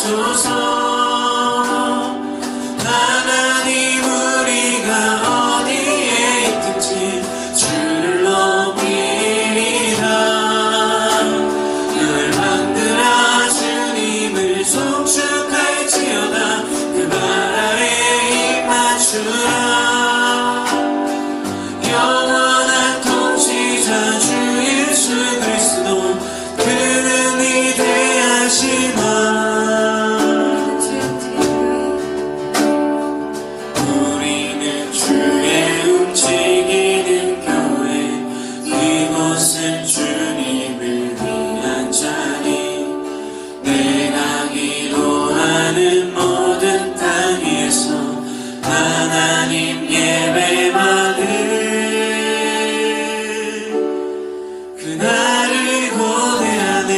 하소서. 하나님 우리가 어디에 있든지 주를 높이리라. 열방들아 주님을 송축할지어다. 그 발 아래 입 맞추라. 영원한 통치자 주 예수 그리스도 그는 위대하시다. 우리는 주의 움직이는 교회, 이곳은 주님을 위한 자리. 내가 기도하는 모든 땅 위에서 하나님 예배받을 그날을 고대하네.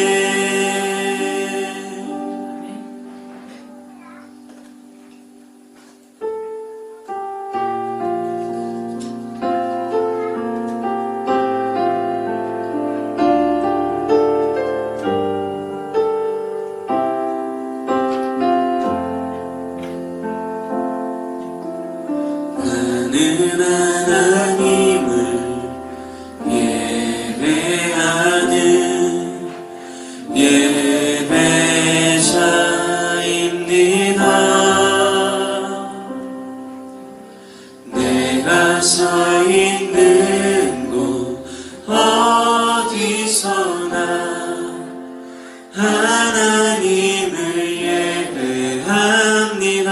나는 하나님을 예배하는 예배자입니다. 내가 서 있는 곳 어디서나 하나님을 예배합니다.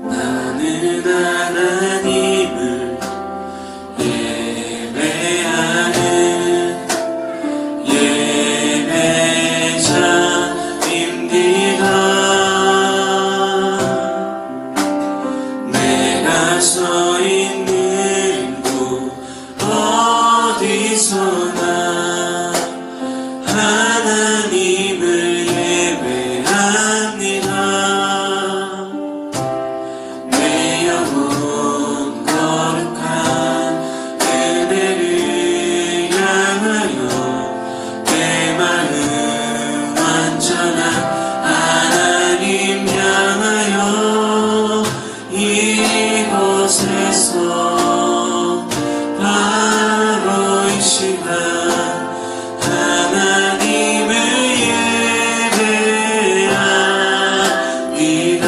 나는 하나님을 예배하는 예배자입니다. 내가 서 있는 곳 어디서나 하나님을 예배합니다. 내 영혼 거룩한 그대를 향하여 내 마음 완전한 하나님 향하여 이곳에서 바로 이 시간 하나님을 예배합니다.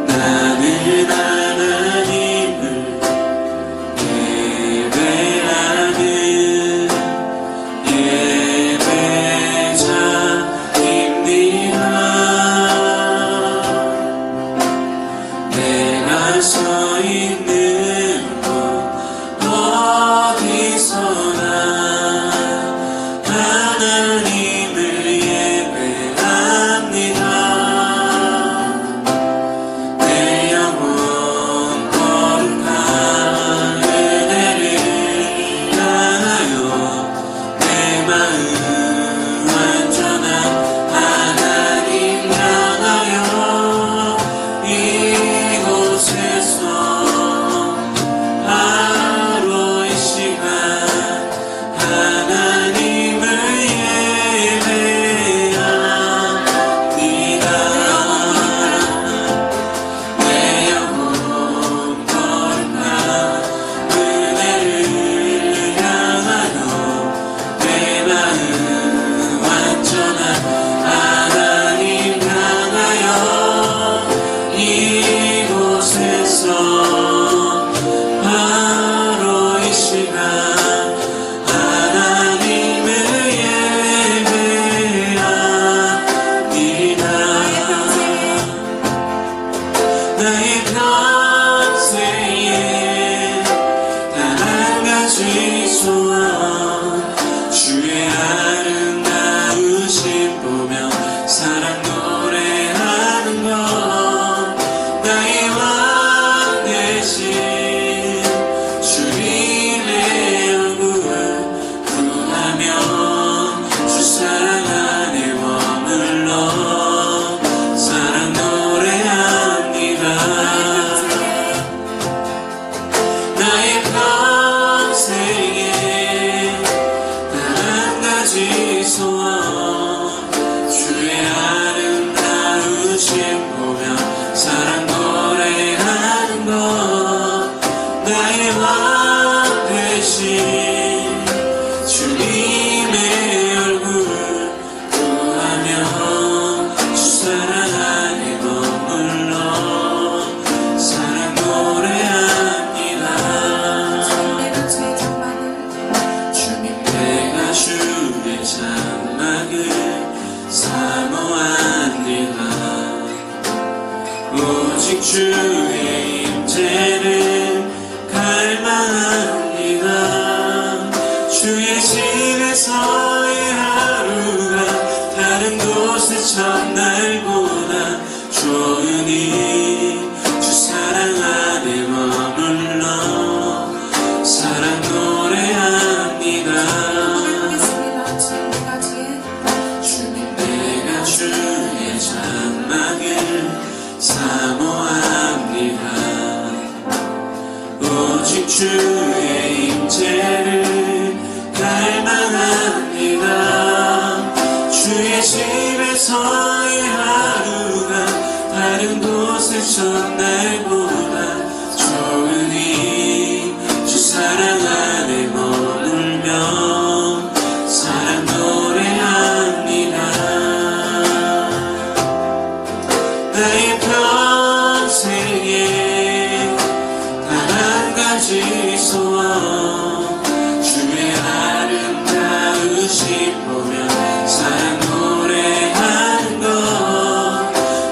나는 하나님을 예배하는 예배자입니다. 내가 서 있는 곳 어디서나 하나님을 예배합니다. 내 영혼 거룩한 그대를 향하여 내 마음 완전한 하나님 향하여 이곳에서 바로 이 시간 하나님을 예배합니다. 내 영혼 거룩한 그대를 향하여 내 마음 완전한 하나님 향하여 이곳에서 바로 이 시간 하나님을 예배합니다. 나의 평생에 단 한 가지 소원, 주의 아름다우신 보며 사랑 노래하는 것. 나의 왕 대신 주님의 얼굴 구하며 주 사랑 안에 머물러 사랑 노래합니다. 나의 평생에 왕 되신 주님의 얼굴 구하며 주 사랑 안에 머물러 사랑 노래합니다. 주님 내가 주의 장막을 사모합니다. 오직 주의 임재를 갈망합니다. 주의 집에서의 하루가 다른 곳의 첫날보다 좋으니 주 사랑 안에 머물러 사랑 노래합니다. 주님 내가 주의 장막을 사모합니다. 오직 주의 임재를 갈망합니다. 주의 집에서의 하루가 다른 곳의 첫날보다 좋으니 주 사랑 안에 머물며 사랑 노래합니다. 나의 평생에 단 한 가지 소원 주의 아름다우신 보며 사랑 노래하는 것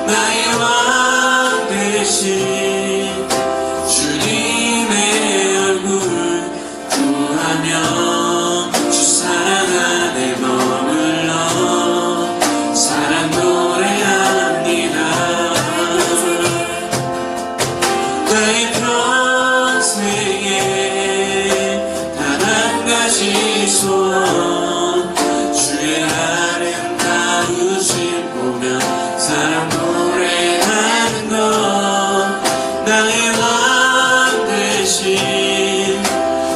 나의 왕 되신 주님의 얼굴 구하며 주 사랑 안에 머물러 사랑 노래합니다. 나의 평생에 단 한 가지 소원 주의 아름다우신 보며 사랑 노래하는 것 나의 왕 되신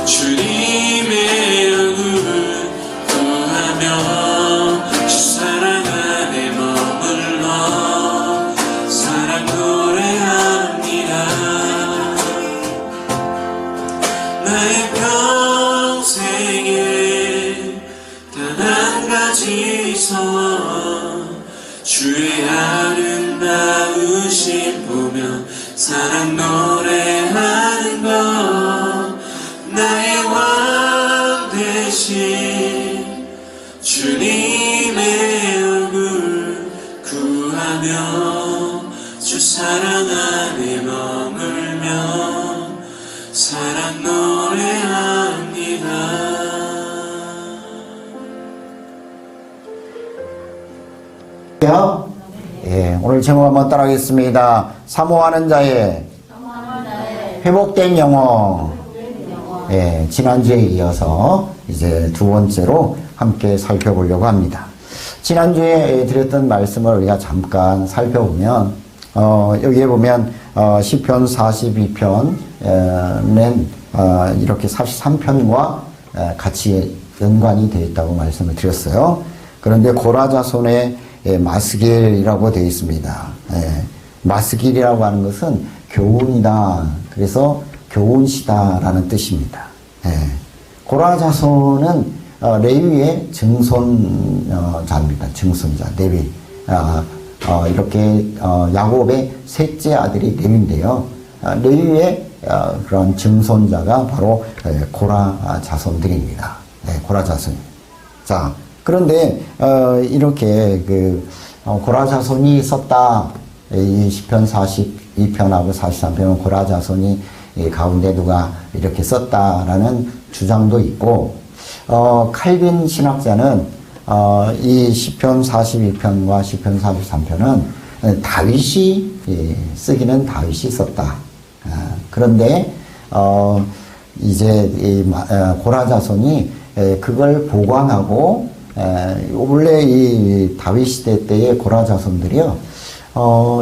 주님의 얼굴 구하며 주 사랑 안에 머물러 사랑 노래합니다. 나의 평생에 단 한 가지 소원 주의 아름다우신 보며 사랑 노래하는 것 나의 왕 되신 주님의 얼굴 구하며 주 사랑 안에 머물며 사랑 노래합니다. 예, 오늘 제목 한번 따라하겠습니다. 사모하는 자의 회복된 영혼. 예, 지난주에 이어서 이제 두 번째로 함께 살펴보려고 합니다. 지난주에 드렸던 말씀을 우리가 잠깐 살펴보면 여기에 보면 시편 42편은 이렇게 43편과 같이 연관이 되어 있다고 말씀을 드렸어요. 그런데 고라자손의 마스길이라고 되어 있습니다. 마스길이라고 하는 것은 교훈이다. 그래서 교훈시다라는 뜻입니다. 고라자손은 레위의 증손자입니다. 증손자, 레위. 이렇게 야곱의 셋째 아들이 레위인데요. 레위의 그런 증손자가 바로 고라 자손들입니다. 고라 자손. 자, 그런데 이렇게 고라 자손이 썼다. 이 시편 42편하고 43편은 고라 자손이 가운데 누가 이렇게 썼다라는 주장도 있고, 칼빈 신학자는 이 시편 42편과 시편 43편은 다윗이 쓰기는 다윗이 썼다. 그런데 이제 이 고라 자손이 그걸 보관하고, 원래 이 다윗 시대 때의 고라 자손들이요,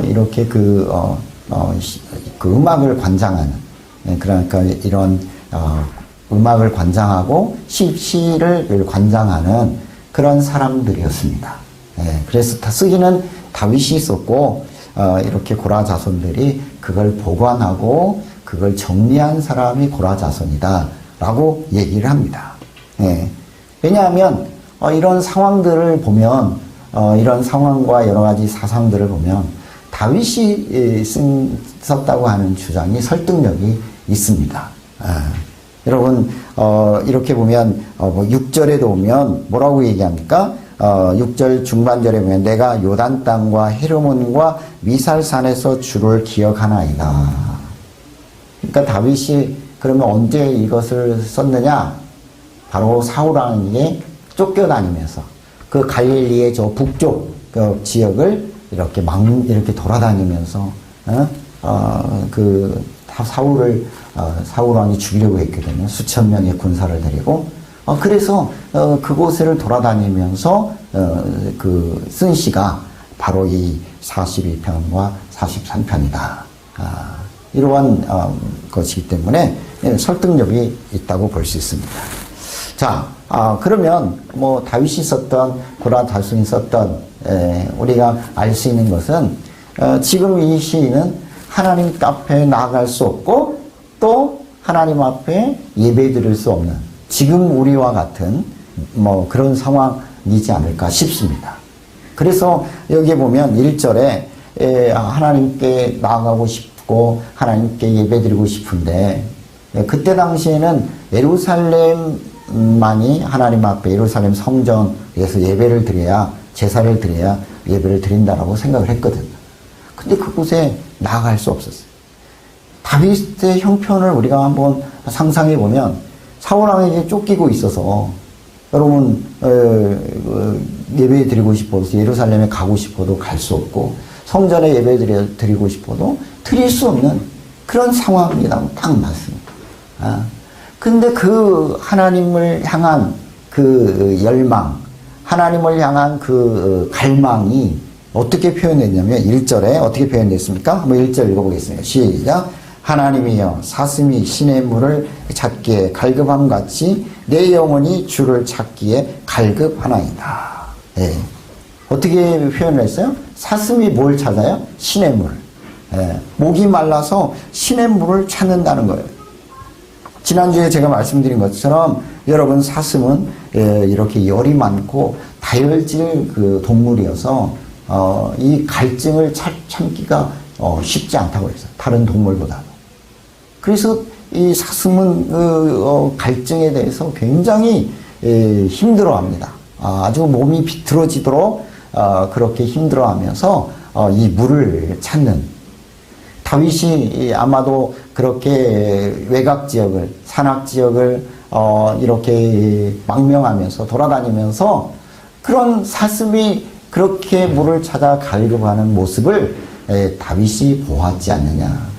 이렇게 그 음악을 관장하는, 그러니까 이런 음악을 관장하고 시를 관장하는 그런 사람들이었습니다. 그래서 다 쓰기는 다윗이 썼고, 이렇게 고라 자손들이 그걸 보관하고 그걸 정리한 사람이 고라 자손이다 라고 얘기를 합니다. 예. 왜냐하면 이런 상황들을 보면 이런 상황과 여러 가지 사상들을 보면 다윗이 썼다고 하는 주장이 설득력이 있습니다. 여러분 이렇게 보면 6절에도 보면 뭐라고 얘기합니까? 6절 중반절에 보면 내가 요단 땅과 헤르몬과 미살산에서 주를 기억하나이다. 그러니까 다윗이 그러면 언제 이것을 썼느냐? 바로 사울왕에게 쫓겨다니면서 그 갈릴리의 저 북쪽 지역을 이렇게 돌아다니면서 그 사울왕이 죽이려고 했거든요. 수천 명의 군사를 데리고 그래서 그곳을 돌아다니면서 쓴 시가 바로 이 42편과 43편이다. 이러한 것이기 때문에 설득력이 있다고 볼 수 있습니다. 자, 그러면 뭐 다윗이 썼던 고라 자손이 썼던 우리가 알 수 있는 것은 지금 이 시인은 하나님 앞에 나아갈 수 없고 또 하나님 앞에 예배 드릴 수 없는 지금 우리와 같은 뭐 그런 상황이지 않을까 싶습니다. 그래서 여기에 보면 1절에 하나님께 나아가고 싶고 하나님께 예배 드리고 싶은데 그때 당시에는 예루살렘만이 하나님 앞에 예루살렘 성전에서 예배를 드려야 제사를 드려야 예배를 드린다라고 생각을 했거든요. 근데 그곳에 나아갈 수 없었어요. 다윗의 형편을 우리가 한번 상상해 보면 사울왕에게 쫓기고 있어서 여러분 예배 드리고 싶어서 예루살렘에 가고 싶어도 갈 수 없고 성전에 예배 드리고 싶어도 드릴 수 없는 그런 상황이라고 딱 맞습니다. 근데 그 하나님을 향한 그 열망, 하나님을 향한 그 갈망이 어떻게 표현됐냐면 1절에 어떻게 표현됐습니까? 한번 1절 읽어보겠습니다. 시작. 하나님이여 사슴이 시냇물을 찾기에 갈급함 같이 내 영혼이 주를 찾기에 갈급하나이다. 예. 어떻게 표현을 했어요? 사슴이 뭘 찾아요? 시냇물. 예. 목이 말라서 시냇물을 찾는다는 거예요. 지난주에 제가 말씀드린 것처럼 여러분 사슴은 이렇게 열이 많고 다혈질 그 동물이어서 이 갈증을 참기가 쉽지 아다고 했어요. 다른 동물보다도. 그래서 이 사슴은 갈증에 대해서 굉장히 힘들어합니다. 아주 몸이 비틀어지도록 그렇게 힘들어하면서 이 물을 찾는 다윗이 아마도 그렇게 외곽 지역을 산악 지역을 이렇게 망명하면서 돌아다니면서 그런 사슴이 그렇게 물을 찾아 갈급하는 모습을 다윗이 보았지 않느냐.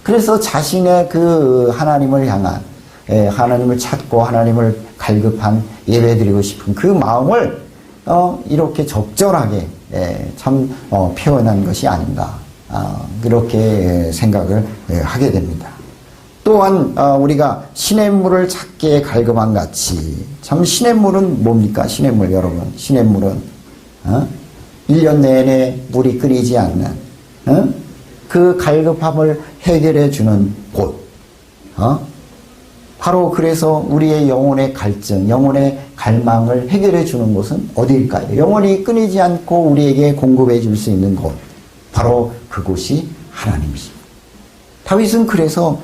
그래서 자신의 그 하나님을 향한 하나님을 찾고 하나님을 갈급한 예배드리고 싶은 그 마음을 이렇게 적절하게 참 표현한 것이 아닌가 그렇게 생각을 하게 됩니다. 또한 우리가 시냇물을 찾기에 갈급한 같이 참 시냇물은 뭡니까? 시냇물 여러분 시냇물은 1년 내내 물이 끓이지 않는 그 갈급함을 해결해 주는 곳 바로 그래서 우리의 영혼의 갈증 영혼의 갈망을 해결해 주는 곳은 어디일까요? 영혼이 끊이지 않고 우리에게 공급해 줄 수 있는 곳 바로 그곳이 하나님이십니다. 다윗은 그래서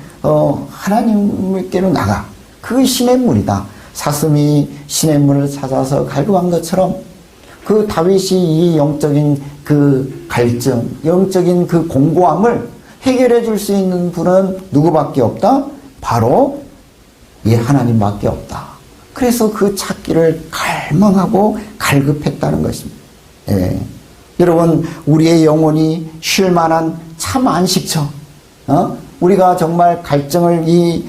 하나님께로 나가 그 시냇물이다. 사슴이 시냇물을 찾아서 갈급한 것처럼 그 다윗이 이 영적인 그 갈증, 영적인 그 공고함을 해결해 줄 수 있는 분은 누구밖에 없다? 바로 이 하나님밖에 없다. 그래서 그 찾기를 갈망하고 갈급했다는 것입니다. 예. 여러분, 우리의 영혼이 쉴 만한 참 안식처. 우리가 정말 갈증을 이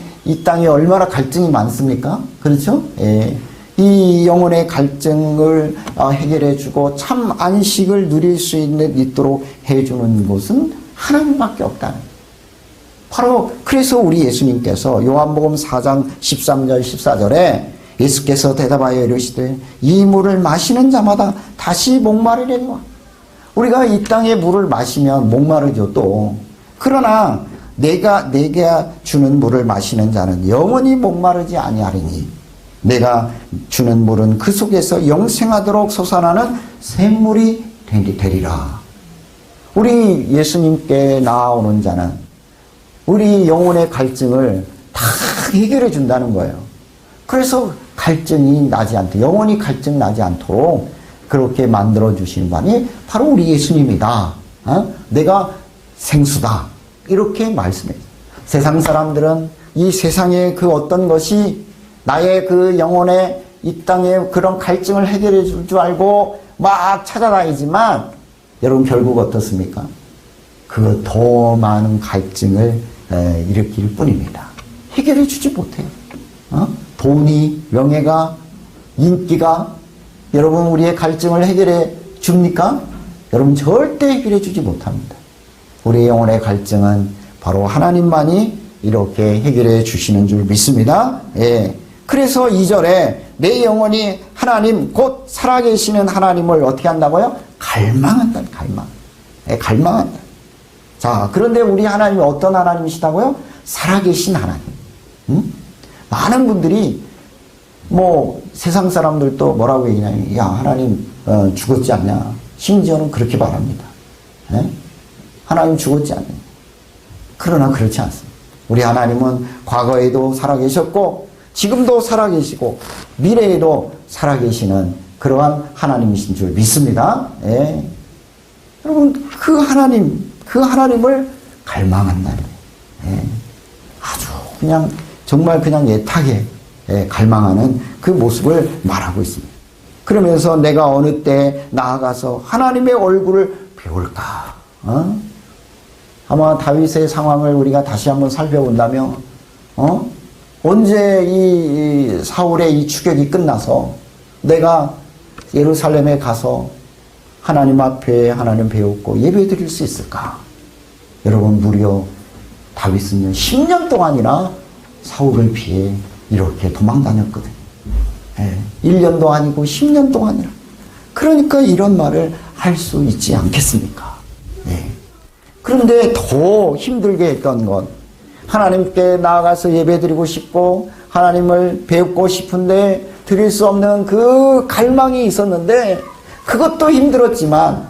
땅에 얼마나 갈증이 많습니까? 그렇죠? 예. 이 영혼의 갈증을 해결해주고 참 안식을 누릴 수 있도록 해주는 곳은 하나님밖에 없다는 거예요. 바로 그래서 우리 예수님께서 요한복음 4장 13절 14절에 예수께서 대답하여 이르시되 이 물을 마시는 자마다 다시 목마르려니와 우리가 이 땅의 물을 마시면 목마르죠 또. 그러나 내가 내게 주는 물을 마시는 자는 영원히 목마르지 아니하리니 내가 주는 물은 그 속에서 영생하도록 솟아나는 샘물이 되리라. 우리 예수님께 나아오는 자는 우리 영혼의 갈증을 다 해결해 준다는 거예요. 그래서 갈증이 나지 않도록, 영혼이 갈증 나지 않도록 그렇게 만들어 주시는 분이 바로 우리 예수님이다. 내가 생수다. 이렇게 말씀해요. 세상 사람들은 이 세상의 그 어떤 것이 나의 그 영혼의 이 땅의 그런 갈증을 해결해 줄 줄 알고 막 찾아다니지만 여러분 결국 어떻습니까? 그 더 많은 갈증을 일으킬 뿐입니다. 해결해 주지 못해요. 돈이, 명예가, 인기가 여러분 우리의 갈증을 해결해 줍니까? 여러분 절대 해결해 주지 못합니다. 우리의 영혼의 갈증은 바로 하나님만이 이렇게 해결해 주시는 줄 믿습니다. 예. 그래서 2절에 내 영혼이 하나님 곧 살아계시는 하나님을 어떻게 한다고요? 갈망한다. 갈망. 예, 갈망한다. 자, 그런데 우리 하나님이 어떤 하나님이시다고요? 살아계신 하나님. 많은 분들이 뭐 세상 사람들도 뭐라고 얘기냐면 야 하나님 죽었지 않냐. 심지어는 그렇게 말합니다. 예? 하나님 죽었지 않냐. 그러나 그렇지 않습니다. 우리 하나님은 과거에도 살아계셨고 지금도 살아계시고 미래에도 살아계시는 그러한 하나님이신 줄 믿습니다. 예. 여러분 그 하나님을 갈망한다는 예. 아주 그냥 정말 그냥 애타게 갈망하는 그 모습을 말하고 있습니다. 그러면서 내가 어느 때 나아가서 하나님의 얼굴을 배울까? 아마 다윗의 상황을 우리가 다시 한번 살펴본다면 언제 이 사울의 이 추격이 끝나서 내가 예루살렘에 가서 하나님 앞에 하나님 배웠고 예배 드릴 수 있을까? 여러분 무려 다윗은요 10년 동안이나 사울을 피해 이렇게 도망 다녔거든요. 1년도 아니고 10년 동안이나. 그러니까 이런 말을 할 수 있지 않겠습니까? 그런데 더 힘들게 했던 건 하나님께 나아가서 예배드리고 싶고 하나님을 배우고 싶은데 드릴 수 없는 그 갈망이 있었는데 그것도 힘들었지만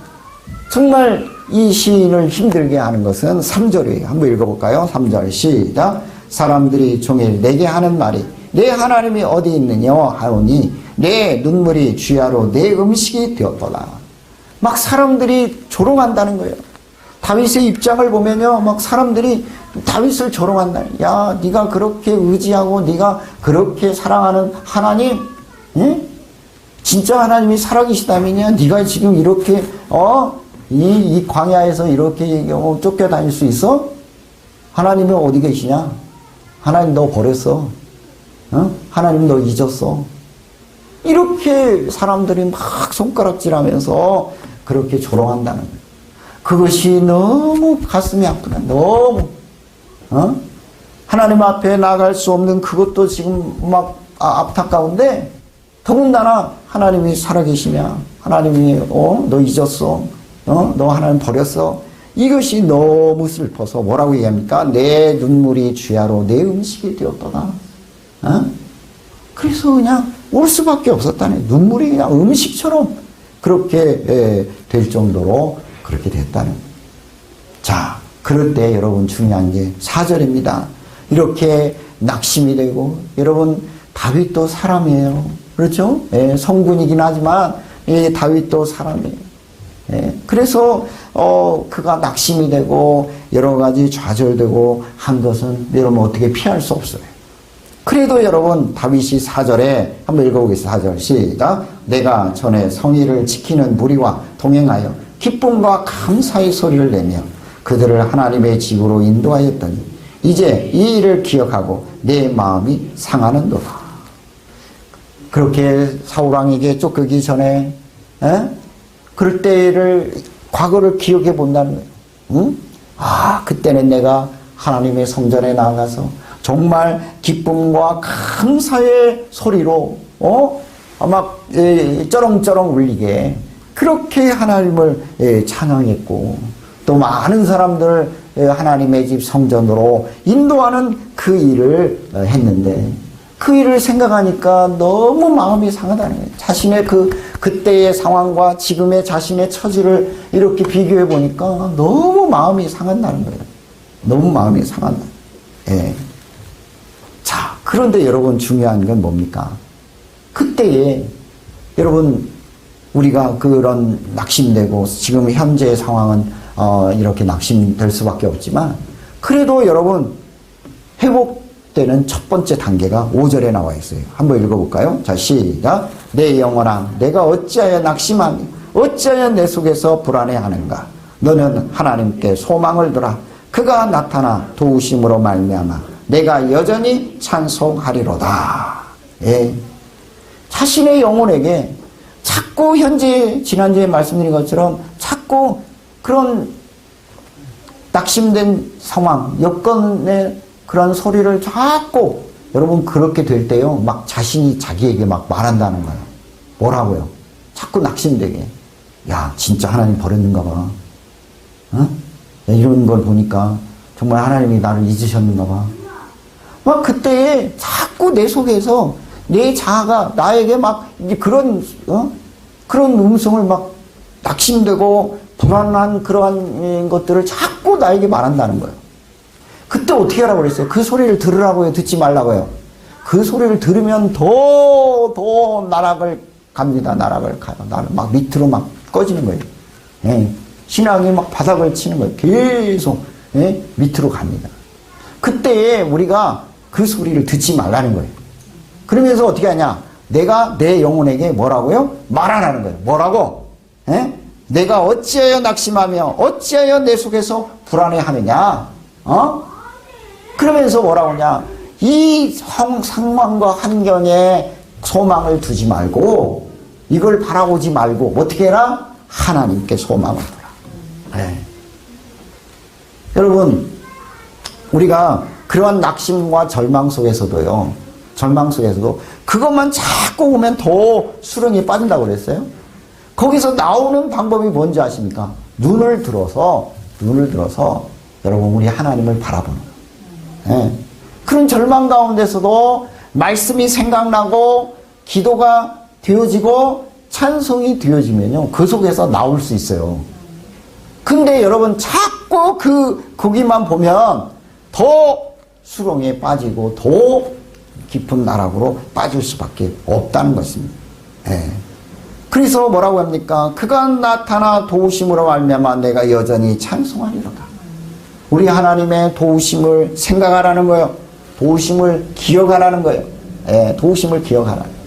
정말 이 시인을 힘들게 하는 것은 3절이에요. 한번 읽어볼까요? 3절 시작. 사람들이 종일 내게 하는 말이 내 하나님이 어디 있느냐 하오니 내 눈물이 주야로 내 음식이 되었더라. 막 사람들이 조롱한다는 거예요. 다윗의 입장을 보면요, 막 사람들이 다윗을 조롱한다. 야, 네가 그렇게 의지하고 네가 그렇게 사랑하는 하나님, 응? 진짜 하나님이 살아계시다면요, 네가 지금 이렇게 이 광야에서 이렇게 쫓겨다닐 수 있어? 하나님은 어디 계시냐? 하나님 너 버렸어. 하나님 너 잊었어. 이렇게 사람들이 막 손가락질하면서 그렇게 조롱한다는 거예요. 그것이 너무 가슴이 아프다. 너무 하나님 앞에 나갈 수 없는 그것도 지금 막 안타까운데 더군다나 하나님이 살아계시냐? 하나님이 너 잊었어? 너 하나님 버렸어? 이것이 너무 슬퍼서 뭐라고 얘기합니까? 내 눈물이 주야로 내 음식이 되었더라. 그래서 그냥 울 수밖에 없었다네. 눈물이 그냥 음식처럼 그렇게 될 정도로 그렇게 됐다는 거예요. 자, 그럴 때 여러분 중요한 게 4절입니다. 이렇게 낙심이 되고 여러분 다윗도 사람이에요. 그렇죠? 성군이긴 하지만 다윗도 사람이에요. 그래서 그가 낙심이 되고 여러 가지 좌절되고 한 것은 여러분 어떻게 피할 수 없어요. 그래도 여러분 다윗이 4절에 한번 읽어보겠습니다. 4절 시작. 내가 전에 성의를 지키는 무리와 동행하여 기쁨과 감사의 소리를 내며 그들을 하나님의 집으로 인도하였더니 이제 이 일을 기억하고 내 마음이 상하는도다. 그렇게 사울왕에게 쫓기기 전에 그럴 때를 과거를 기억해 본다는 거예요. 그때는 내가 하나님의 성전에 나가서 정말 기쁨과 감사의 소리로 막 쩌렁쩌렁 울리게 그렇게 하나님을 찬양했고 또 많은 사람들 하나님의 집 성전으로 인도하는 그 일을 했는데 그 일을 생각하니까 너무 마음이 상하다는 거예요. 자신의 그때의 상황과 지금의 자신의 처지를 이렇게 비교해 보니까 너무 마음이 상한다는 거예요. 너무 마음이 상한다. 예. 자, 그런데 여러분 중요한 건 뭡니까? 그때에 여러분 우리가 그런 낙심되고 지금 현재의 상황은 이렇게 낙심될 수밖에 없지만 그래도 여러분 회복되는 첫 번째 단계가 5절에 나와 있어요. 한번 읽어볼까요? 자, 시작. 내 영혼아 내가 어찌하여 낙심하며 어찌하여 내 속에서 불안해하는가? 너는 하나님께 소망을 두라. 그가 나타나 도우심으로 말미암아 내가 여전히 찬송하리로다. 예. 자신의 영혼에게 자꾸 현재 지난주에 말씀드린 것처럼 자꾸 그런 낙심된 상황, 여건의 그런 소리를 자꾸 여러분 그렇게 될 때요, 막 자신이 자기에게 막 말한다는 거예요. 뭐라고요? 자꾸 낙심되게. 야, 진짜 하나님 버렸는가 봐. 어? 이런 걸 보니까 정말 하나님이 나를 잊으셨는가 봐. 막 그때에 자꾸 내 속에서 내 자아가 나에게 막 이제 그런 음성을 막 낙심되고 불안한 그러한 것들을 자꾸 나에게 말한다는 거예요. 그때 어떻게 하라고 그랬어요? 그 소리를 들으라고요? 듣지 말라고요? 그 소리를 들으면 더 나락을 갑니다. 나락을 가요. 나를 막 밑으로 막 꺼지는 거예요. 예. 신앙이 막 바닥을 치는 거예요. 계속 예? 밑으로 갑니다. 그때에 우리가 그 소리를 듣지 말라는 거예요. 그러면서 어떻게 하냐? 내가 내 영혼에게 뭐라고요? 말하라는 거예요. 뭐라고? 예? 내가 어찌하여 낙심하며 어찌하여 내 속에서 불안해하느냐? 그러면서 뭐라고 하냐? 이 상황과 환경에 소망을 두지 말고 이걸 바라보지 말고 어떻게 해라? 하나님께 소망을 두라. 예. 여러분, 우리가 그러한 낙심과 절망 속에서도 그것만 자꾸 오면 더 수렁에 빠진다고 그랬어요. 거기서 나오는 방법이 뭔지 아십니까? 눈을 들어서 여러분 우리 하나님을 바라보는 거예요. 예. 그런 절망 가운데서도 말씀이 생각나고 기도가 되어지고 찬송이 되어지면요, 그 속에서 나올 수 있어요. 근데 여러분 자꾸 거기만 보면 더 수렁에 빠지고 더 깊은 나락으로 빠질 수밖에 없다는 것입니다. 예. 그래서 뭐라고 합니까? 그가 나타나 도우심으로 말미암아 내가 여전히 찬송하리로다. 우리 하나님의 도우심을 생각하라는 거예요. 도우심을 기억하라는 거예요. 예, 도우심을 기억하라는 거예요.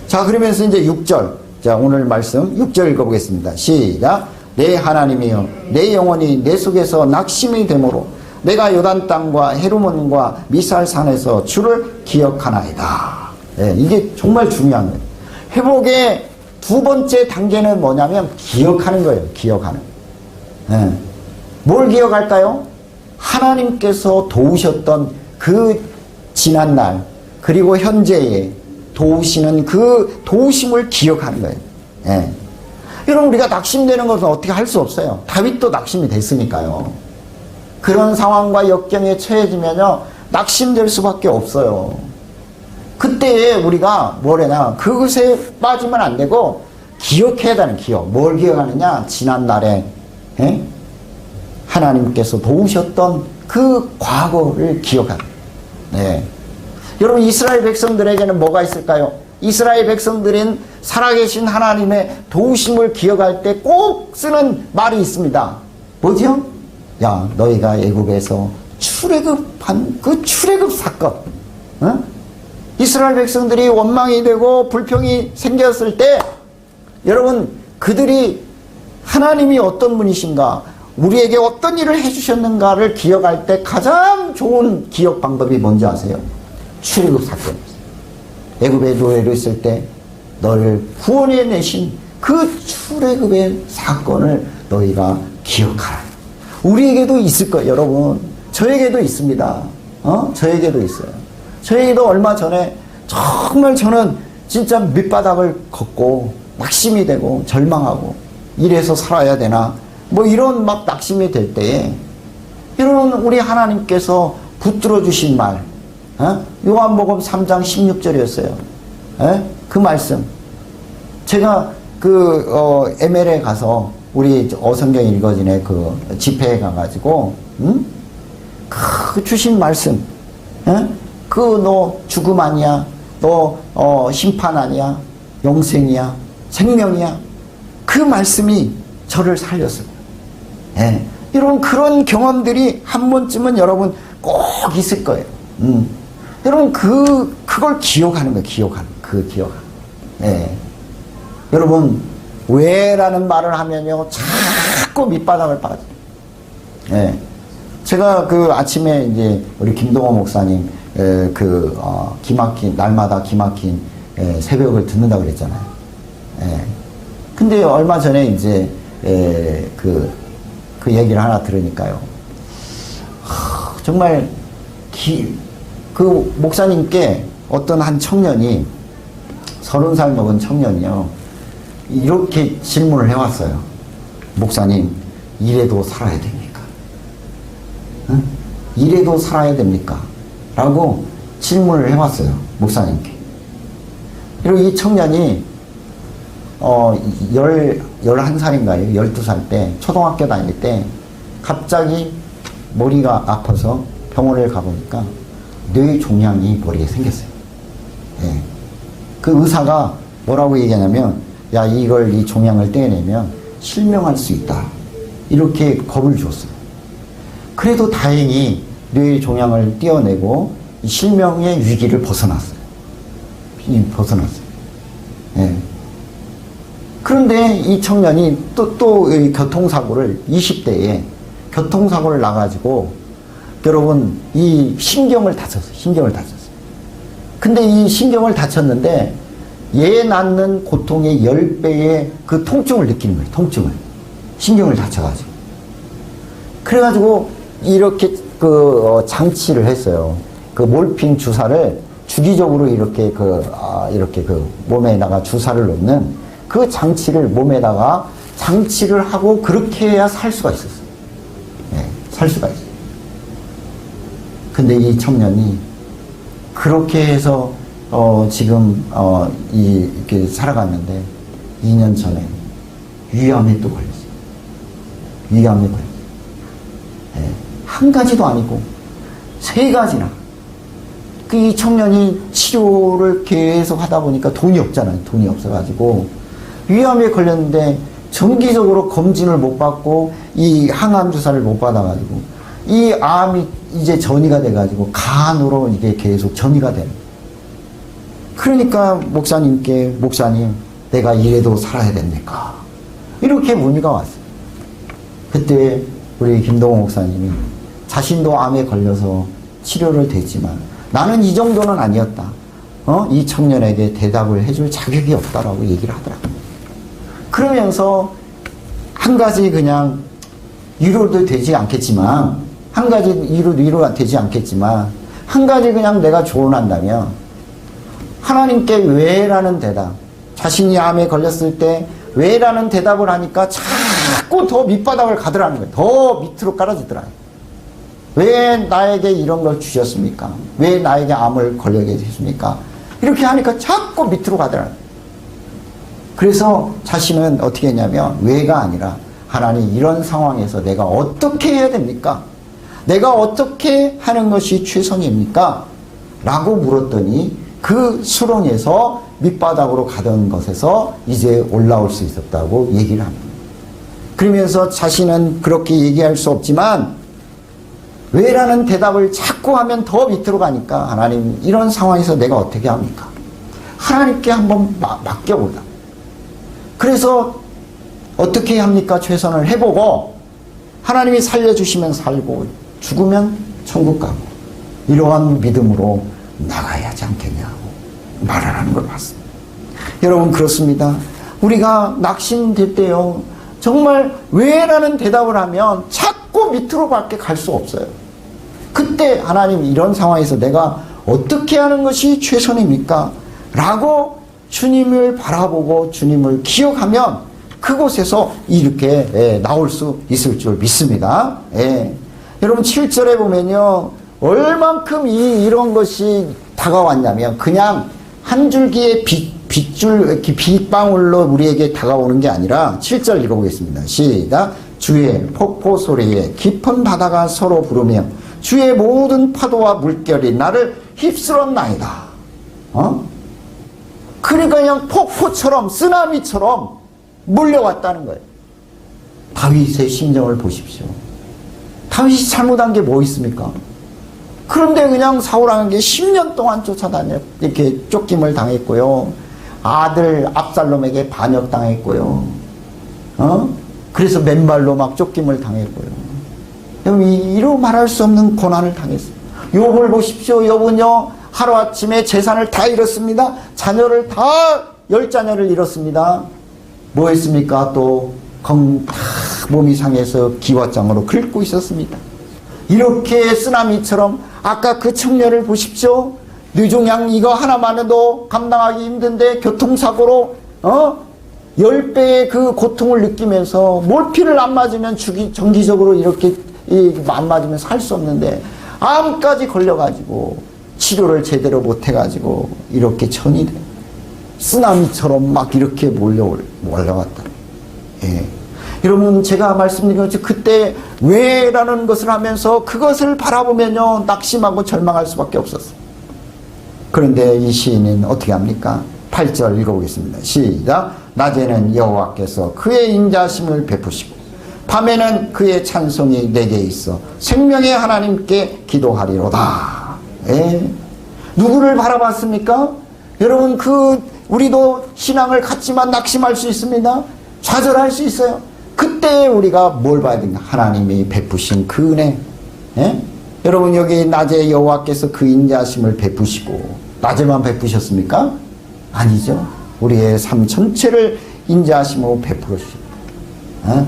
자, 그러면서 이제 6절. 자, 오늘 말씀 6절 읽어보겠습니다. 시작. 내 하나님이여 내 영혼이 내 속에서 낙심이 되므로 내가 요단 땅과 헤르몬과 미살산에서 주를 기억하나이다. 예, 이게 정말 중요한 거예요. 회복의 두 번째 단계는 뭐냐면 기억하는 거예요. 기억하는. 예. 뭘 기억할까요? 하나님께서 도우셨던 그 지난날 그리고 현재에 도우시는 그 도우심을 기억하는 거예요. 예. 여러분, 우리가 낙심되는 것은 어떻게 할 수 없어요. 다윗도 낙심이 됐으니까요. 그런 상황과 역경에 처해지면요, 낙심될 수밖에 없어요. 그때에 우리가 뭐래나 그것에 빠지면 안 되고 기억해야 되는 기억. 뭘 기억하느냐? 지난날에 하나님께서 도우셨던 그 과거를 기억하는. 네. 여러분, 이스라엘 백성들에게는 뭐가 있을까요? 이스라엘 백성들은 살아계신 하나님의 도우심을 기억할 때 꼭 쓰는 말이 있습니다. 뭐죠? 야, 너희가 애굽에서 출애굽한 그 출애굽 사건. 이스라엘 백성들이 원망이 되고 불평이 생겼을 때 여러분, 그들이 하나님이 어떤 분이신가, 우리에게 어떤 일을 해주셨는가를 기억할 때 가장 좋은 기억 방법이 뭔지 아세요? 출애굽 사건입니다. 애굽에 노예로 있을 때 너를 구원해 내신 그 출애굽의 사건을 너희가 기억하라. 우리에게도 있을 거예요, 여러분. 저에게도 있습니다. 저에게도 있어요. 저에게도 얼마 전에 정말 저는 진짜 밑바닥을 걷고 낙심이 되고 절망하고 이래서 살아야 되나 뭐 이런 막 낙심이 될 때에 여러분, 우리 하나님께서 붙들어 주신 말, 요한복음 3장 16절이었어요. 그 말씀. 제가 ML에 가서 우리 어성경 읽어진의 그 집회에 가가지고, 그 주신 말씀, 너 죽음 아니야, 너 심판 아니야, 영생이야, 생명이야. 그 말씀이 저를 살렸어요. 여러분, 그런 경험들이 한 번쯤은 여러분 꼭 있을 거예요. 여러분, 그걸 기억하는 거예요. 기억하는. 여러분, 왜라는 말을 하면요, 자꾸 밑바닥을 빠져요. 제가 아침에 이제 우리 김동호 목사님, 날마다 기막힌 새벽을 듣는다고 그랬잖아요. 근데 얼마 전에 이제, 그 얘기를 하나 들으니까요. 정말, 그 목사님께 어떤 한 청년이, 30살 먹은 청년이요, 이렇게 질문을 해왔어요. 목사님, 이래도 살아야 됩니까? 이래도 살아야 됩니까? 라고 질문을 해왔어요. 목사님께. 그리고 이 청년이 11살인가요? 12살 때, 초등학교 다닐 때 갑자기 머리가 아파서 병원을 가보니까 뇌 종양이 머리에 생겼어요. 그 의사가 뭐라고 얘기하냐면, 야, 이 종양을 떼내면 실명할 수 있다. 이렇게 겁을 줬어요. 그래도 다행히 뇌 종양을 떼어내고 실명의 위기를 벗어났어요. 그런데 이 청년이 또 교통사고를, 20대에 교통사고를 나가지고, 여러분, 이 신경을 다쳤어요. 근데 이 신경을 다쳤는데, 얘 낳는 고통의 10배의 그 통증을 느끼는 거예요. 신경을 다쳐가지고. 그래가지고, 이렇게 장치를 했어요. 그 몰핀 주사를 주기적으로 이렇게 몸에다가 주사를 놓는 그 장치를 몸에다가 장치를 하고, 그렇게 해야 살 수가 있었어요. 살 수가 있어요. 근데 이 청년이 그렇게 해서 지금 이렇게 살아갔는데, 2년 전에 위암에 또 걸렸어요. 한 가지도 아니고 3가지나. 이 청년이 치료를 계속 하다 보니까 돈이 없잖아요. 돈이 없어가지고 위암에 걸렸는데 정기적으로 검진을 못 받고 이 항암 주사를 못 받아가지고 이 암이 이제 전이가 돼가지고 간으로 이게 계속 전이가 되는. 그러니까 목사님, 내가 이래도 살아야 됩니까? 이렇게 문의가 왔어요. 그때 우리 김동호 목사님이 자신도 암에 걸려서 치료를 됐지만 나는 이 정도는 아니었다. 이 청년에게 대답을 해줄 자격이 없다라고 얘기를 하더라고요. 그러면서 한 가지 그냥 위로도 되지 않겠지만, 한 가지 위로가 되지 않겠지만, 한 가지 그냥 내가 조언한다면, 하나님께 왜라는 대답, 자신이 암에 걸렸을 때 왜라는 대답을 하니까 자꾸 더 밑바닥을 가더라는 거예요. 더 밑으로 깔아지더라고요. 왜 나에게 이런 걸 주셨습니까? 왜 나에게 암을 걸리게 해주십니까? 이렇게 하니까 자꾸 밑으로 가더라고요. 그래서 자신은 어떻게 했냐면, 왜가 아니라, 하나님, 이런 상황에서 내가 어떻게 해야 됩니까? 내가 어떻게 하는 것이 최선입니까? 라고 물었더니 그 수렁에서 밑바닥으로 가던 것에서 이제 올라올 수 있었다고 얘기를 합니다. 그러면서 자신은 그렇게 얘기할 수 없지만, 왜라는 대답을 자꾸 하면 더 밑으로 가니까, 하나님, 이런 상황에서 내가 어떻게 합니까? 하나님께 한번 맡겨보자. 그래서 어떻게 합니까? 최선을 해보고, 하나님이 살려주시면 살고 죽으면 천국 가고, 이러한 믿음으로 나가야 하지 않겠냐고 말을 하는 걸 봤습니다. 여러분, 그렇습니다. 우리가 낙심될 때요, 정말 왜라는 대답을 하면 자꾸 밑으로밖에 갈 수 없어요. 그때 하나님, 이런 상황에서 내가 어떻게 하는 것이 최선입니까? 라고 주님을 바라보고 주님을 기억하면 그곳에서 이렇게 나올 수 있을 줄 믿습니다. 여러분 7절에 보면요, 얼만큼 이런 것이 다가왔냐면 그냥 한 줄기의 빗줄 빗방울로 우리에게 다가오는 게 아니라 7절 읽어보겠습니다. 시작. 주의 폭포 소리에 깊은 바다가 서로 부르며 주의 모든 파도와 물결이 나를 휩쓸었나이다. 그러니까 그냥 폭포처럼 쓰나미처럼 몰려왔다는 거예요. 다윗의 심정을 보십시오. 다윗이 잘못한 게 뭐 있습니까? 그런데 그냥 사울왕에게 10년 동안 쫓아다녀 이렇게 쫓김을 당했고요. 아들 압살롬에게 반역당했고요. 그래서 맨발로 막 쫓김을 당했고요. 이로 말할 수 없는 고난을 당했어요. 욥을 보십시오. 욥은요, 하루아침에 재산을 다 잃었습니다. 자녀를 다 10자녀를 잃었습니다. 뭐 했습니까? 또 몸이 상해서 기와장으로 긁고 있었습니다. 이렇게 쓰나미처럼 아까 그 청년을 보십시오. 뇌종양 이거 하나만 해도 감당하기 힘든데 교통사고로 10배의 그 고통을 느끼면서 몰피를 안 맞으면 정기적으로 이렇게 안 맞으면 살 수 없는데 암까지 걸려가지고 치료를 제대로 못해가지고 이렇게 전이 돼. 쓰나미처럼 막 이렇게 몰려왔다. 예. 여러분 제가 말씀드린 것처럼 그때 왜라는 것을 하면서 그것을 바라보면요 낙심하고 절망할 수밖에 없었어요. 그런데 이 시인은 어떻게 합니까? 8절 읽어보겠습니다. 시작. 낮에는 여호와께서 그의 인자심을 베푸시고 밤에는 그의 찬송이 내게 있어 생명의 하나님께 기도하리로다. 예. 누구를 바라봤습니까? 여러분 우리도 신앙을 갖지만 낙심할 수 있습니다. 좌절할 수 있어요. 그때 우리가 뭘 봐야 됩니까? 하나님이 베푸신 그 은혜. 예? 여러분 여기 낮에 여호와께서 그 인자심을 베푸시고 낮에만 베푸셨습니까? 아니죠. 우리의 삶 전체를 인자심으로 베풀어 주십니다. 예?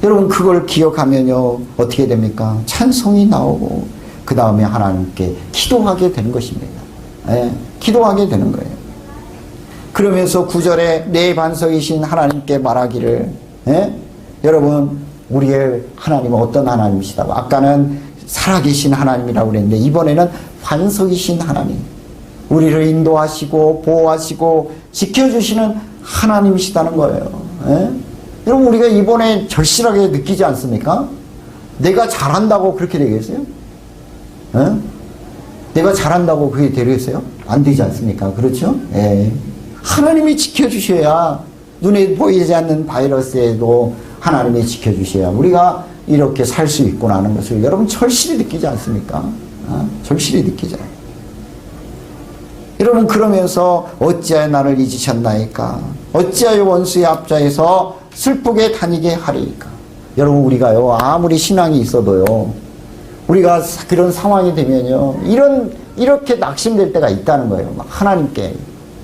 여러분 그걸 기억하면요 어떻게 됩니까? 찬송이 나오고 그 다음에 하나님께 기도하게 되는 것입니다. 예? 기도하게 되는 거예요. 그러면서 9절에 내 반석이신 하나님께 말하기를 예? 여러분 우리의 하나님은 어떤 하나님이시다고? 아까는 살아계신 하나님이라고 그랬는데 이번에는 반석이신 하나님, 우리를 인도하시고 보호하시고 지켜주시는 하나님이시다는 거예요. 예? 여러분 우리가 이번에 절실하게 느끼지 않습니까? 내가 잘한다고 그렇게 되겠어요? 예? 내가 잘한다고 그게 되겠어요? 안 되지 않습니까? 그렇죠? 예. 하나님이 지켜주셔야 눈에 보이지 않는 바이러스에도 하나님이 지켜주셔야 우리가 이렇게 살 수 있구나 하는 것을 여러분 절실히 느끼지 않습니까? 절실히 느끼잖아요. 여러분 그러면서 어찌하여 나를 잊으셨나이까? 어찌하여 원수의 앞좌에서 슬프게 다니게 하리이까? 여러분 우리가요 아무리 신앙이 있어도요 우리가 그런 상황이 되면요 이렇게 낙심될 때가 있다는 거예요. 막 하나님께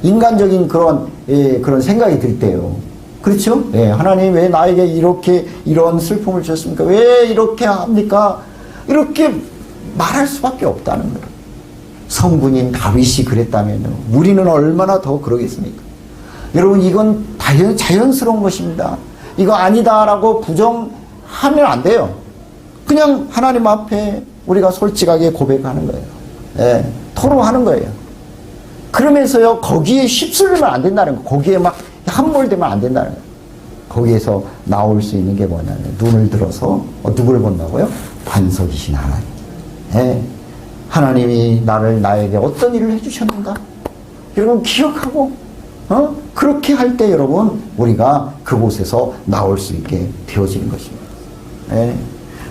인간적인 그런 생각이 들 때요. 그렇죠? 예, 하나님 왜 나에게 이런 슬픔을 주셨습니까? 왜 이렇게 합니까? 이렇게 말할 수밖에 없다는 거예요. 성군인 다윗이 그랬다면요. 우리는 얼마나 더 그러겠습니까? 여러분 이건 자연스러운 것입니다. 이거 아니다라고 부정하면 안 돼요. 그냥 하나님 앞에 우리가 솔직하게 고백하는 거예요. 예, 토로하는 거예요. 그러면서요 거기에 휩쓸리면 안 된다는 거예요. 거기에 막 함몰되면 안 된다는 거예요. 거기에서 나올 수 있는 게 뭐냐면 눈을 들어서 누구를 본다고요? 반석이신 하나님. 예. 하나님이 나에게 어떤 일을 해주셨는가? 여러분 기억하고 그렇게 할 때 여러분 우리가 그곳에서 나올 수 있게 되어지는 것입니다. 예.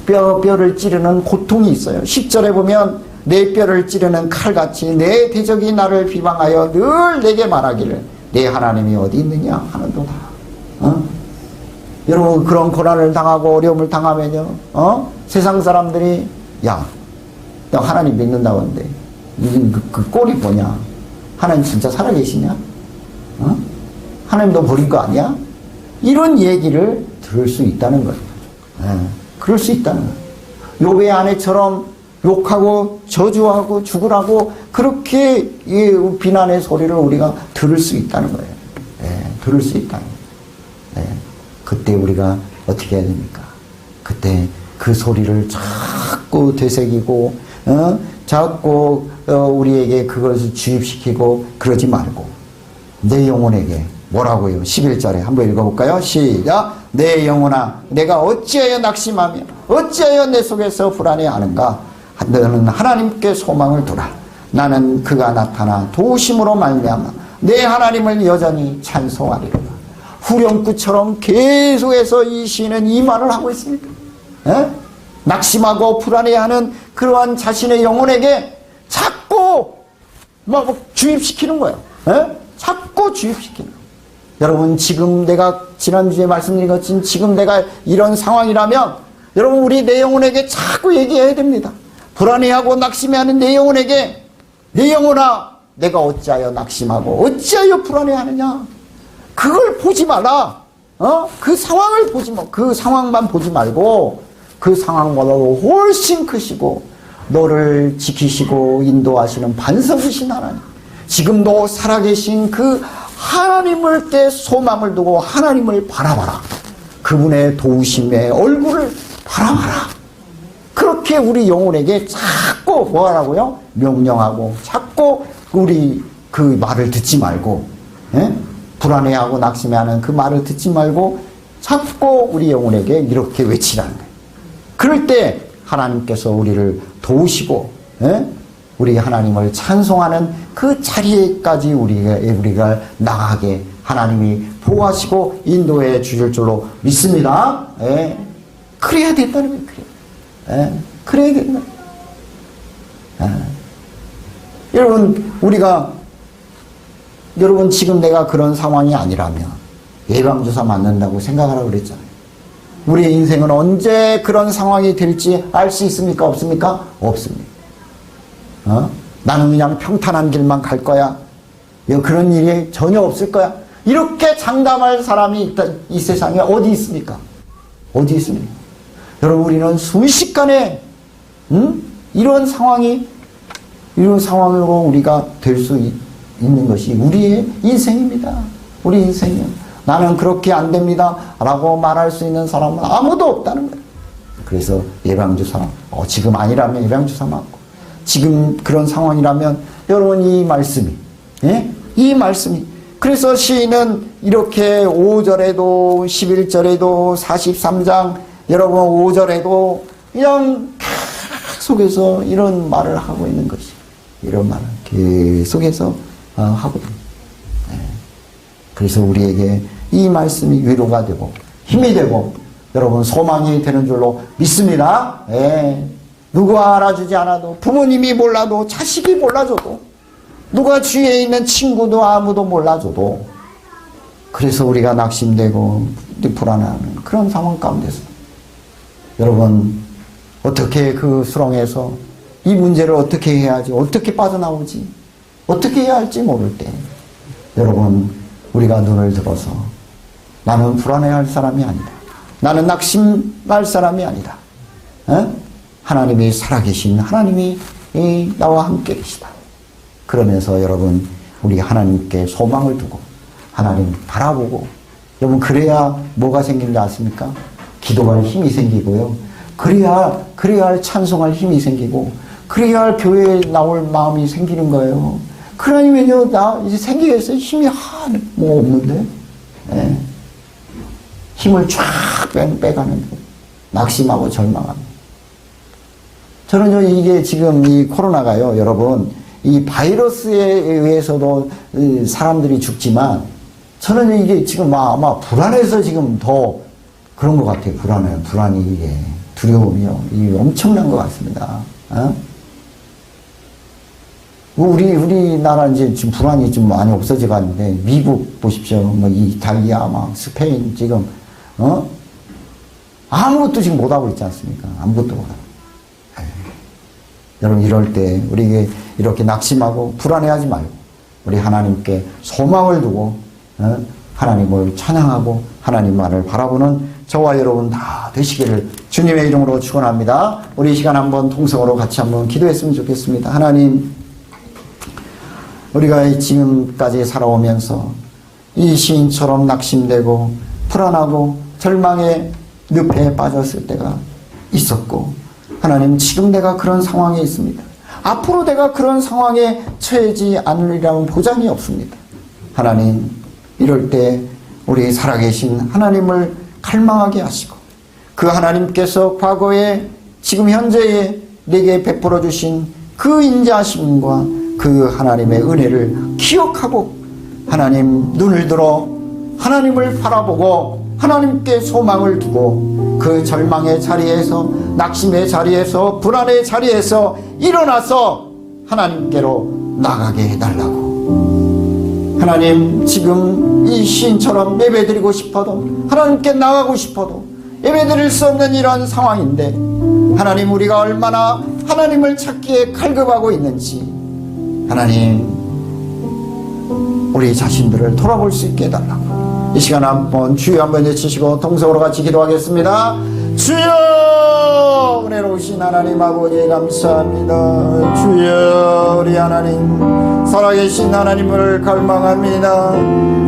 뼈를 찌르는 고통이 있어요. 10절에 보면 내 뼈를 찌르는 칼같이 내 대적이 나를 비방하여 늘 내게 말하기를 내 하나님이 어디 있느냐 하는도다. 여러분 그런 고난을 당하고 어려움을 당하면요 세상 사람들이 야 너 하나님 믿는다고 하는데 그 꼴이 뭐냐? 하나님 진짜 살아계시냐? 하나님 너 버린 거 아니야? 이런 얘기를 들을 수 있다는 거예요. 그럴 수 있다는 거예요. 욥의 아내처럼 욕하고 저주하고 죽으라고 그렇게 비난의 소리를 우리가 들을 수 있다는 거예요. 들을 수 있다는 거예요. 그때 우리가 어떻게 해야 됩니까? 그때 그 소리를 쫙 자꾸 되새기고 자꾸 우리에게 그것을 주입시키고 그러지 말고 내 영혼에게 뭐라고요? 11절에 한번 읽어볼까요? 시작. 내 영혼아 내가 어찌하여 낙심하며 어찌하여 내 속에서 불안해하는가? 너는 하나님께 소망을 두라. 나는 그가 나타나 도우심으로 말미암아 내 하나님을 여전히 찬송하리로다. 후렴구처럼 계속해서 이 시인은 이 말을 하고 있습니다. 낙심하고 불안해하는 그러한 자신의 영혼에게 자꾸 주입시키는 거예요. 자꾸 주입시키는 거예요. 여러분 지금 내가 지난주에 말씀드린 것처럼 지금 내가 이런 상황이라면 여러분 우리 내 영혼에게 자꾸 얘기해야 됩니다. 불안해하고 낙심해하는 내 영혼에게 내 영혼아 내가 어찌하여 낙심하고 어찌하여 불안해하느냐. 그걸 보지 마라. 그 상황을 보지 마. 그 상황만 보지 말고 그 상황보다도 훨씬 크시고 너를 지키시고 인도하시는 반석이신 하나님, 지금도 살아계신 그 하나님을 때 소망을 두고 하나님을 바라봐라. 그분의 도우심의 얼굴을 바라봐라. 그렇게 우리 영혼에게 자꾸 뭐하라고요? 명령하고 자꾸 우리 그 말을 듣지 말고 불안해하고 낙심해하는 그 말을 듣지 말고 자꾸 우리 영혼에게 이렇게 외치라는 거예요. 그럴 때 하나님께서 우리를 도우시고 우리 하나님을 찬송하는 그 자리에까지 우리가 나가게 하나님이 보호하시고 인도해 주실 줄로 믿습니다. 그래야 된다는 거예요. 그래야 된다. 여러분 지금 내가 그런 상황이 아니라면 예방주사 맞는다고 생각하라고 그랬잖아요. 우리의 인생은 언제 그런 상황이 될지 알 수 있습니까? 없습니까? 없습니다. 나는 그냥 평탄한 길만 갈 거야. 그런 일이 전혀 없을 거야. 이렇게 장담할 사람이 이 세상에 어디 있습니까? 어디 있습니까? 여러분 우리는 순식간에 이런 상황으로 우리가 될 수 있는 것이 우리의 인생입니다. 우리 인생이요. 나는 그렇게 안 됩니다 라고 말할 수 있는 사람은 아무도 없다는 거예요. 그래서 예방주사 지금 아니라면 예방주사 맞고 지금 그런 상황이라면 여러분 이 말씀이 그래서 시인은 이렇게 5절에도 11절에도 43장 여러분 5절에도 그냥 계속해서 이런 말을 하고 있는 것이 이런 말을 계속해서 하고 있는 그래서 우리에게 이 말씀이 위로가 되고 힘이 되고 여러분 소망이 되는 줄로 믿습니다. 누가 알아주지 않아도 부모님이 몰라도 자식이 몰라줘도 누가 주위에 있는 친구도 아무도 몰라줘도 그래서 우리가 낙심되고 불안해하는 그런 상황 가운데서 여러분 어떻게 그 수렁에서 이 문제를 어떻게 해야지 어떻게 빠져나오지 어떻게 해야 할지 모를 때 여러분 우리가 눈을 들어서 나는 불안해할 사람이 아니다. 나는 낙심할 사람이 아니다. 하나님이 살아계신 하나님이 나와 함께 계시다. 그러면서 여러분 우리 하나님께 소망을 두고 하나님 바라보고 여러분 그래야 뭐가 생기는지 아십니까? 기도할 힘이 생기고요. 그래야 할 찬송할 힘이 생기고 그래야 할 교회에 나올 마음이 생기는 거예요. 그러면요 나 이제 생기겠어요? 힘이 뭐 없는데 힘을 쫙 빼가는 낙심하고 절망합니다. 저는 이게 지금 이 코로나가요 여러분 이 바이러스에 의해서도 사람들이 죽지만 저는 이게 지금 아마 불안해서 지금 더 그런 것 같아요. 불안이 이게 두려움이요 이게 엄청난 것 같습니다. 우리나라 이제 지금 불안이 좀 많이 없어져 가는데 미국 보십시오. 뭐 이탈리아 막 스페인 지금 아무것도 지금 못하고 있지 않습니까? 아무것도 못하고. 여러분 이럴 때 우리에게 이렇게 낙심하고 불안해하지 말고 우리 하나님께 소망을 두고 하나님을 찬양하고 하나님만을 바라보는 저와 여러분 다 되시기를 주님의 이름으로 축원합니다. 우리 이 시간 한번 통성으로 같이 한번 기도했으면 좋겠습니다. 하나님 우리가 지금까지 살아오면서 이 시인처럼 낙심되고 불안하고 절망의 늪에 빠졌을 때가 있었고 하나님, 지금 내가 그런 상황에 있습니다. 앞으로 내가 그런 상황에 처해지 않으리라는 보장이 없습니다. 하나님, 이럴 때 우리 살아계신 하나님을 갈망하게 하시고, 그 하나님께서 과거에 지금 현재에 내게 베풀어 주신 그 인자하심과 그 하나님의 은혜를 기억하고, 하나님 눈을 들어 하나님을 바라보고 하나님께 소망을 두고, 그 절망의 자리에서, 낙심의 자리에서, 불안의 자리에서 일어나서 하나님께로 나가게 해달라고. 하나님, 지금 이 시인처럼 예배드리고 싶어도, 하나님께 나가고 싶어도 예배드릴 수 없는 이런 상황인데, 하나님, 우리가 얼마나 하나님을 찾기에 갈급하고 있는지, 하나님, 우리 자신들을 돌아볼 수 있게 해달라고. 이 시간 한번 주여 한번 외치시고 동성으로 같이 기도하겠습니다. 주여, 은혜로우신 하나님 아버지 감사합니다. 주여, 우리 하나님, 살아계신 하나님을 갈망합니다.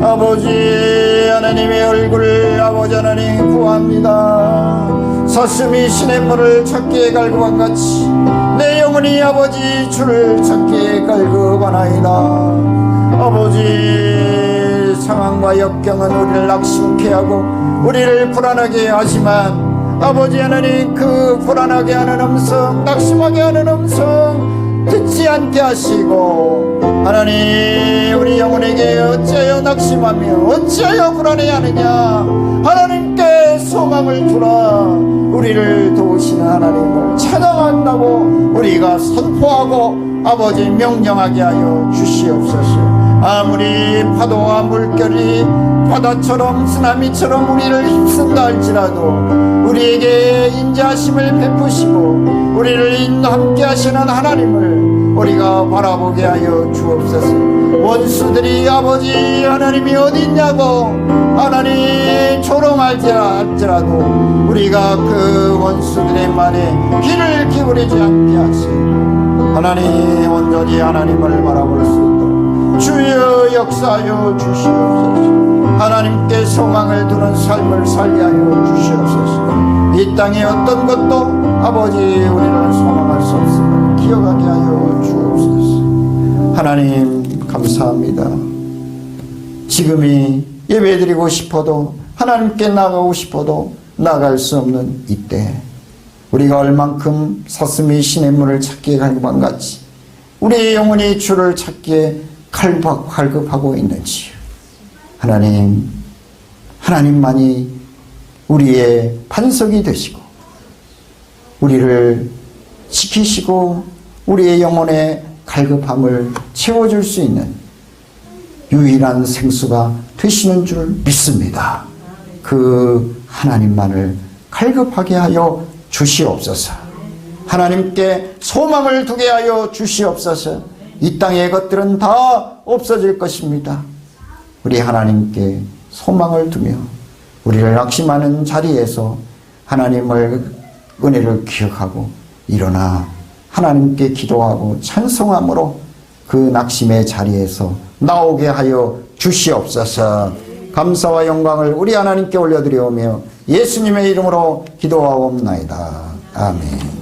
아버지 하나님의 얼굴을 아버지 하나님 구합니다. 사슴이 시냇물을 찾기에 갈급한 같이 내 영혼이 아버지 주를 찾기에 갈급하나이다. 아버지, 상황과 역경은 우리를 낙심케 하고 우리를 불안하게 하지만, 아버지 하나님, 그 불안하게 하는 음성, 낙심하게 하는 음성 듣지 않게 하시고, 하나님, 우리 영혼에게 어찌하여 낙심하며 어찌하여 불안해하느냐, 하나님께 소망을 두라. 우리를 도우시는 하나님을 찬양한다고 우리가 선포하고 아버지 명령하게 하여 주시옵소서. 아무리 파도와 물결이 바다처럼 쓰나미처럼 우리를 휩쓴다 할지라도 우리에게 인자하심을 베푸시고 우리를 함께 하시는 하나님을 우리가 바라보게 하여 주옵소서. 원수들이 아버지 하나님이 어디 있냐고 하나님 조롱할지라도 우리가 그 원수들의 말에 귀를 기울이지 않게 하시고 하나님, 온전히 하나님을 바라볼 수 있도록 주여 역사하여 주시옵소서. 하나님께 소망을 두는 삶을 살게 하여 주시옵소서. 이 땅에 어떤 것도 아버지 우리는 소망할 수 없음을 기억하게 하여 주옵소서. 하나님 감사합니다. 지금이 예배드리고 싶어도, 하나님께 나가고 싶어도 나갈 수 없는 이때, 우리가 얼만큼 사슴이 시냇물을 찾기에 갈급한 같이 우리의 영혼이 주를 찾기에 갈급하고 있는지, 하나님, 하나님만이 우리의 반석이 되시고 우리를 지키시고 우리의 영혼의 갈급함을 채워줄 수 있는 유일한 생수가 되시는 줄 믿습니다. 그 하나님만을 갈급하게 하여 주시옵소서. 하나님께 소망을 두게 하여 주시옵소서. 이 땅의 것들은 다 없어질 것입니다. 우리 하나님께 소망을 두며 우리를 낙심하는 자리에서 하나님을 은혜를 기억하고 일어나 하나님께 기도하고 찬송함으로 그 낙심의 자리에서 나오게 하여 주시옵소서. 감사와 영광을 우리 하나님께 올려드리오며 예수님의 이름으로 기도하옵나이다. 아멘.